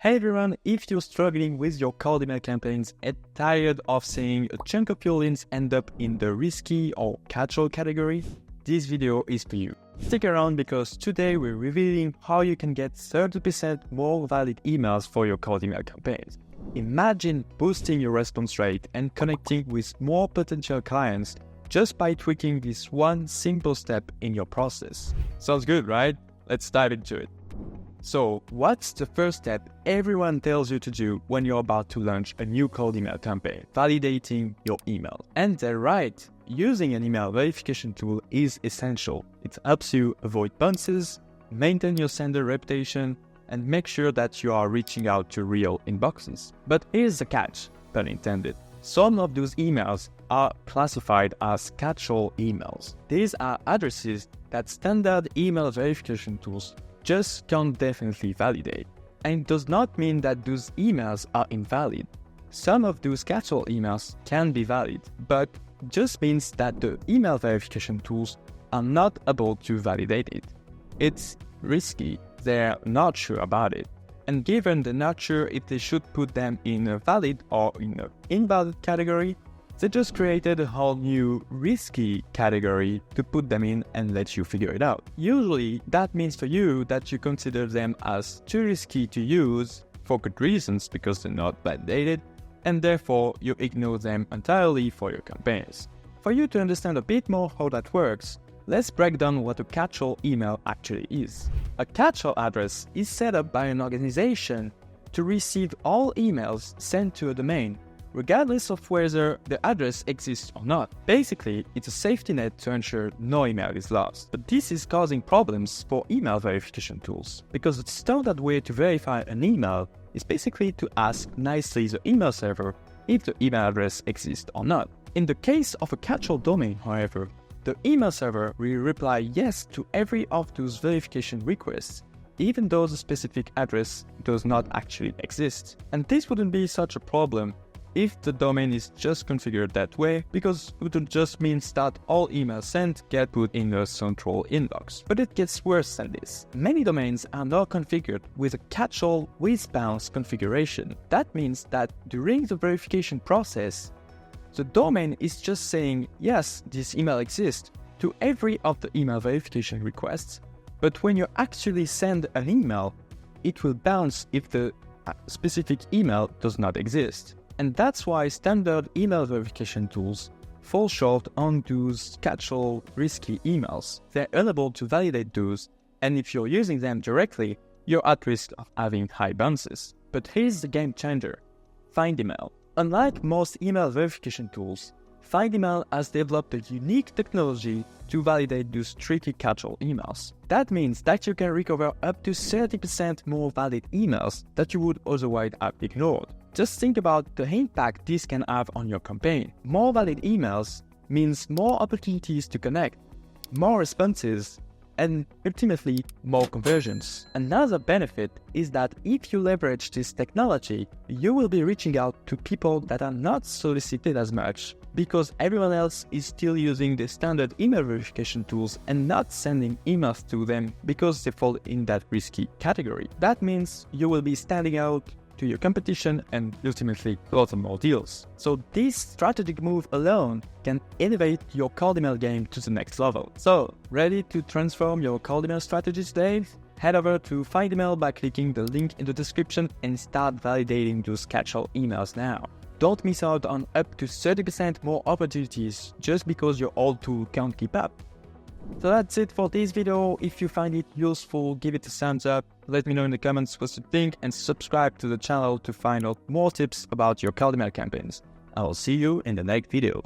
Hey everyone, if you're struggling with your cold email campaigns and tired of seeing a chunk of your leads end up in the risky or catch-all category, this video is for you. Stick around because today we're revealing how you can get 30% more valid emails for your cold email campaigns. Imagine boosting your response rate and connecting with more potential clients just by tweaking this one simple step in your process. Sounds good, right? Let's dive into it. So, what's the first step everyone tells you to do when you're about to launch a new cold email campaign? Validating your email. And they're right. Using an email verification tool is essential. It helps you avoid bounces, maintain your sender reputation, and make sure that you are reaching out to real inboxes. But here's the catch, pun intended. Some of those emails are classified as catch-all emails. These are addresses that standard email verification tools just can't definitely validate. And it does not mean that those emails are invalid. Some of those catch-all emails can be valid, but just means that the email verification tools are not able to validate it. It's risky, they're not sure about it. And given they're not sure if they should put them in a valid or in an invalid category, they just created a whole new risky category to put them in and let you figure it out. Usually, that means for you that you consider them as too risky to use for good reasons because they're not validated, and therefore you ignore them entirely for your campaigns. For you to understand a bit more how that works, let's break down what a catch-all email actually is. A catch-all address is set up by an organization to receive all emails sent to a domain, regardless of whether the address exists or not. Basically, it's a safety net to ensure no email is lost. But this is causing problems for email verification tools, because the standard way to verify an email is basically to ask nicely the email server if the email address exists or not. In the case of a catch-all domain, however, the email server will reply yes to every of those verification requests, even though the specific address does not actually exist. And this wouldn't be such a problem if the domain is just configured that way, because it would just mean that all emails sent get put in a central inbox. But it gets worse than this. Many domains are now configured with a catch-all with bounce configuration. That means that during the verification process, the domain is just saying, yes, this email exists to every of the email verification requests, but when you actually send an email, it will bounce if the specific email does not exist. And that's why standard email verification tools fall short on those catch-all risky emails. They're unable to validate those, and if you're using them directly, you're at risk of having high bounces. But here's the game changer: FindEmail. Unlike most email verification tools, FindEmail has developed a unique technology to validate those tricky catch-all emails. That means that you can recover up to 30% more valid emails that you would otherwise have ignored. Just think about the impact this can have on your campaign. More valid emails means more opportunities to connect, more responses, and ultimately more conversions. Another benefit is that if you leverage this technology, you will be reaching out to people that are not solicited as much, because everyone else is still using the standard email verification tools and not sending emails to them because they fall in that risky category. That means you will be standing out to your competition and ultimately close more deals. So this strategic move alone can elevate your cold email game to the next level. So, ready to transform your cold email strategy today? Head over to FindEmail by clicking the link in the description and start validating those catch-all emails now. Don't miss out on up to 30% more opportunities just because your old tool can't keep up. So that's it for this video. If you find it useful, give it a thumbs up, let me know in the comments what you think, and subscribe to the channel to find out more tips about your cold email campaigns. I will see you in the next video.